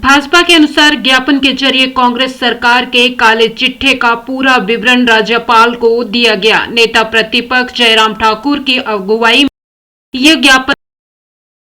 भाजपा के अनुसार ज्ञापन के जरिए कांग्रेस सरकार के काले चिट्ठे का पूरा विवरण राज्यपाल को दिया गया। नेता प्रतिपक्ष जयराम ठाकुर की अगुवाई में यह ज्ञापन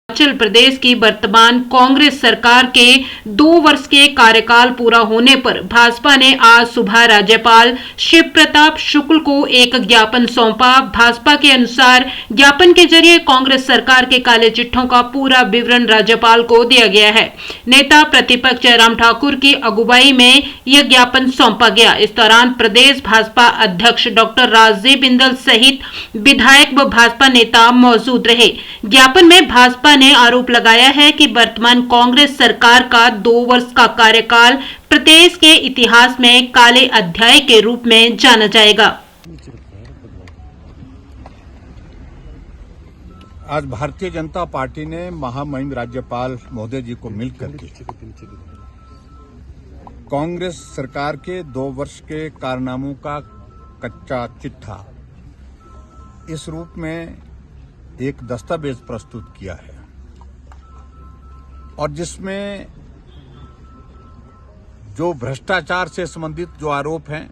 हिमाचल प्रदेश की वर्तमान कांग्रेस सरकार के 2 वर्ष के कार्यकाल पूरा होने पर भाजपा ने आज सुबह राज्यपाल शिव प्रताप शुक्ल को एक ज्ञापन सौंपा। भाजपा के अनुसार ज्ञापन के जरिए कांग्रेस सरकार के काले चिट्ठों का पूरा विवरण राज्यपाल को दिया गया है। नेता प्रतिपक्ष जयराम ठाकुर की अगुवाई में यह ज्ञापन सौंपा गया। इस दौरान प्रदेश भाजपा अध्यक्ष डॉक्टर राजीव बिंदल सहित विधायक व भाजपा नेता मौजूद रहे। ज्ञापन में भाजपा ने आरोप लगाया है कि वर्तमान कांग्रेस सरकार का 2 वर्ष का कार्यकाल प्रदेश के इतिहास में काले अध्याय के रूप में जाना जाएगा। आज भारतीय जनता पार्टी ने महामहिम राज्यपाल महोदय जी को मिलकर के कांग्रेस सरकार के 2 वर्ष के कारनामों का कच्चा चिट्ठा इस रूप में एक दस्तावेज प्रस्तुत किया है और जिसमें जो भ्रष्टाचार से संबंधित जो आरोप हैं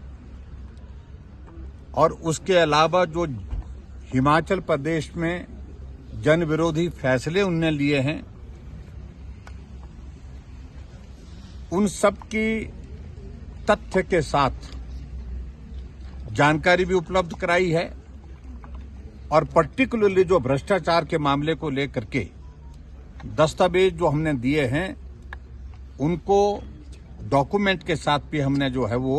और उसके अलावा जो हिमाचल प्रदेश में जन विरोधी फैसले उनने लिए हैं उन सब की तथ्य के साथ जानकारी भी उपलब्ध कराई है और पर्टिकुलरली जो भ्रष्टाचार के मामले को लेकर के दस्तावेज जो हमने दिए हैं उनको डॉक्यूमेंट के साथ भी हमने जो है वो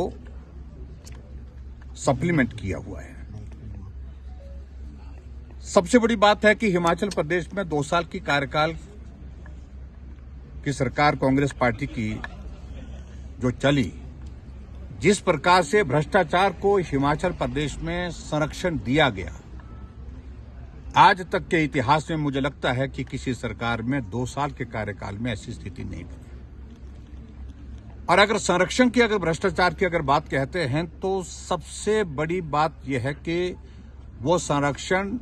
सप्लीमेंट किया हुआ है। सबसे बड़ी बात है कि हिमाचल प्रदेश में 2 साल की कार्यकाल की सरकार कांग्रेस पार्टी की जो चली, जिस प्रकार से भ्रष्टाचार को हिमाचल प्रदेश में संरक्षण दिया गया, आज तक के इतिहास में मुझे लगता है कि किसी सरकार में 2 साल के कार्यकाल में ऐसी स्थिति नहीं बनी। और अगर संरक्षण की अगर भ्रष्टाचार की अगर बात कहते हैं तो सबसे बड़ी बात यह है कि वो संरक्षण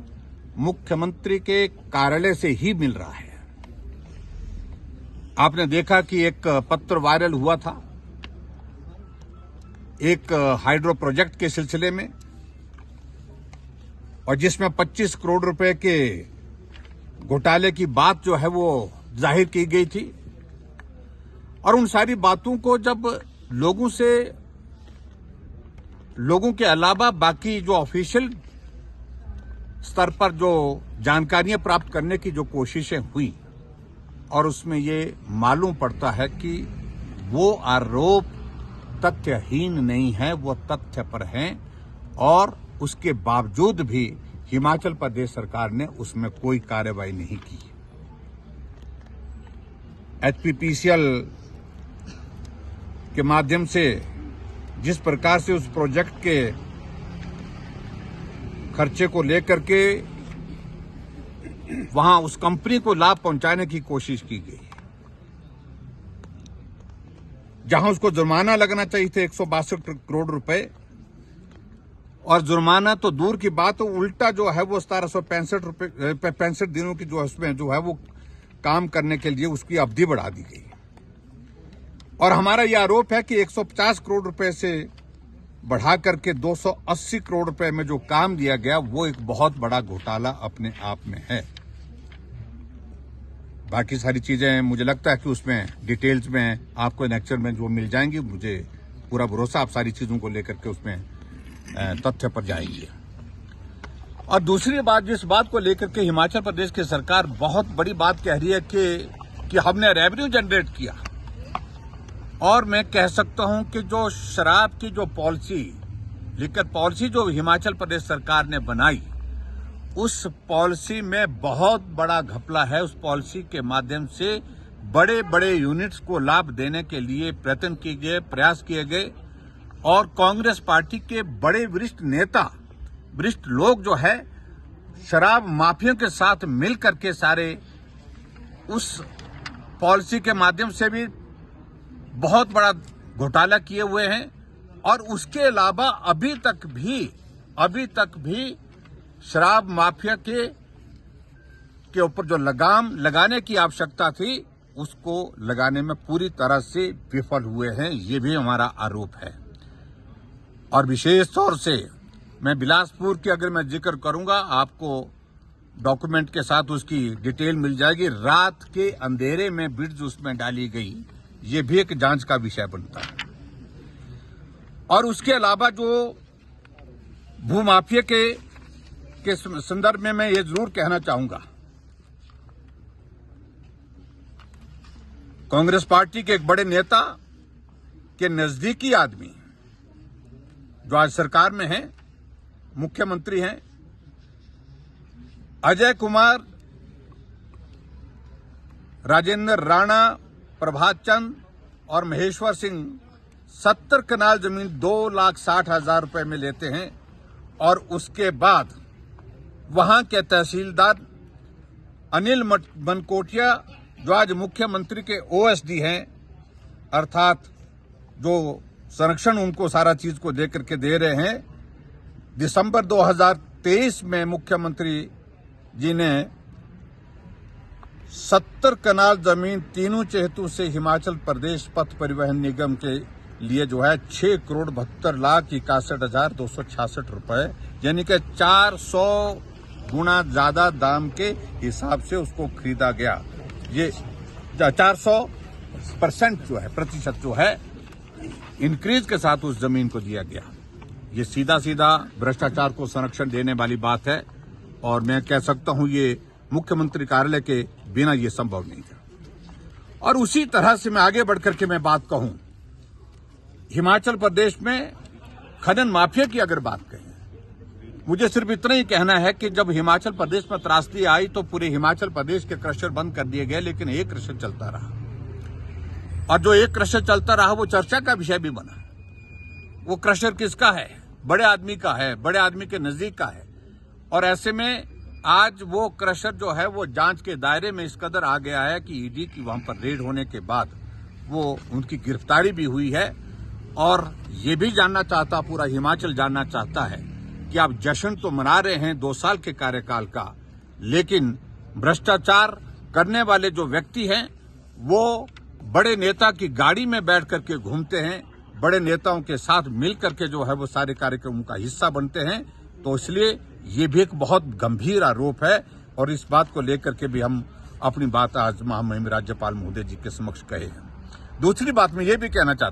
मुख्यमंत्री के कार्यालय से ही मिल रहा है। आपने देखा कि एक पत्र वायरल हुआ था एक हाइड्रो प्रोजेक्ट के सिलसिले में और जिसमें 25 करोड़ रुपए के घोटाले की बात जो है वो जाहिर की गई थी और उन सारी बातों को जब लोगों के अलावा बाकी जो ऑफिशियल स्तर पर जो जानकारियां प्राप्त करने की जो कोशिशें हुई और उसमें ये मालूम पड़ता है कि वो आरोप तथ्यहीन नहीं है, वो तथ्य पर हैं और उसके बावजूद भी हिमाचल प्रदेश सरकार ने उसमें कोई कार्रवाई नहीं की। एचपीपीसीएल के माध्यम से जिस प्रकार से उस प्रोजेक्ट के खर्चे को लेकर के वहां उस कंपनी को लाभ पहुंचाने की कोशिश की गई, जहां उसको जुर्माना लगना चाहिए थे 162 करोड़ रुपए और जुर्माना तो दूर की बात, तो उल्टा जो है वो 1765 दिनों की जो उसमें जो है वो काम करने के लिए उसकी अवधि बढ़ा दी गई। और हमारा यह आरोप है कि 150 करोड़ रुपए से बढ़ा करके 280 करोड़ रुपए में जो काम दिया गया वो एक बहुत बड़ा घोटाला अपने आप में है। बाकी सारी चीजें मुझे लगता है कि उसमें डिटेल्स में आपको लेक्चर में जो मिल जाएंगी, मुझे पूरा भरोसा आप सारी चीजों को लेकर के उसमें तथ्य पर जाएंगे। और दूसरी बात, जिस बात को लेकर के हिमाचल प्रदेश की सरकार बहुत बड़ी बात कह रही है कि हमने रेवेन्यू जनरेट किया, और मैं कह सकता हूं कि जो शराब की जो लिकर पॉलिसी जो हिमाचल प्रदेश सरकार ने बनाई, उस पॉलिसी में बहुत बड़ा घपला है। उस पॉलिसी के माध्यम से बड़े बड़े यूनिट्स को लाभ देने के लिए प्रयत्न किए गए, प्रयास किए गए और कांग्रेस पार्टी के बड़े वरिष्ठ लोग जो है शराब माफियों के साथ मिल करके सारे उस पॉलिसी के माध्यम से भी बहुत बड़ा घोटाला किए हुए हैं। और उसके अलावा अभी तक भी शराब माफिया के ऊपर जो लगाम लगाने की आवश्यकता थी उसको लगाने में पूरी तरह से विफल हुए हैं, ये भी हमारा आरोप है। और विशेष तौर से मैं बिलासपुर की अगर मैं जिक्र करूंगा, आपको डॉक्यूमेंट के साथ उसकी डिटेल मिल जाएगी। रात के अंधेरे में ब्रिड्ज उसमें डाली गई, ये भी एक जांच का विषय बनता है। और उसके अलावा जो भूमाफिया के संदर्भ में मैं ये जरूर कहना चाहूंगा, कांग्रेस पार्टी के एक बड़े नेता के नजदीकी आदमी जो आज सरकार में हैं, मुख्यमंत्री हैं, अजय कुमार, राजेंद्र राणा, प्रभात चंद और महेश्वर सिंह 70 कनाल जमीन 2,60,000 रुपए में लेते हैं। और उसके बाद वहां के तहसीलदार अनिल मनकोटिया, जो आज मुख्यमंत्री के ओएसडी हैं, अर्थात जो संरक्षण उनको सारा चीज को दे करके दे रहे हैं, दिसंबर 2023 में मुख्यमंत्री जी ने 70 कनाल जमीन तीनों चेहतों से हिमाचल प्रदेश पथ परिवहन निगम के लिए जो है 6,72,61,266 रुपए, यानी कि 400 गुना ज्यादा दाम के हिसाब से उसको खरीदा गया। ये 400% जो है, प्रतिशत जो है, इंक्रीज के साथ उस जमीन को दिया गया। ये सीधा सीधा भ्रष्टाचार को संरक्षण देने वाली बात है। और मैं कह सकता हूं ये मुख्यमंत्री कार्यालय के बिना ये संभव नहीं था। और उसी तरह से मैं आगे बढ़कर के मैं बात कहूं, हिमाचल प्रदेश में खनन माफिया की अगर बात कहें, मुझे सिर्फ इतना ही कहना है कि जब हिमाचल प्रदेश में त्रासदी आई तो पूरे हिमाचल प्रदेश के क्रशर बंद कर दिए गए, लेकिन एक क्रशर चलता रहा। और जो एक क्रशर चलता रहा वो चर्चा का विषय भी बना। वो क्रशर किसका है? बड़े आदमी का है, बड़े आदमी के नजदीक का है। और ऐसे में आज वो क्रशर जो है वो जांच के दायरे में इस कदर आ गया है कि ईडी की वहां पर रेड होने के बाद वो उनकी गिरफ्तारी भी हुई है। और ये भी जानना चाहता, पूरा हिमाचल जानना चाहता है कि आप जश्न तो मना रहे हैं 2 साल के कार्यकाल का, लेकिन भ्रष्टाचार करने वाले जो व्यक्ति हैं वो बड़े नेता की गाड़ी में बैठ करके घूमते हैं, बड़े नेताओं के साथ मिल करके जो है वो सारे कार्यक्रमों का हिस्सा बनते हैं। तो इसलिए ये भी एक बहुत गंभीर आरोप है। और इस बात को लेकर के भी हम अपनी बात आज महामहिम राज्यपाल महोदय जी के समक्ष कहे हैं। दूसरी बात मैं ये भी कहना चाहता हूं,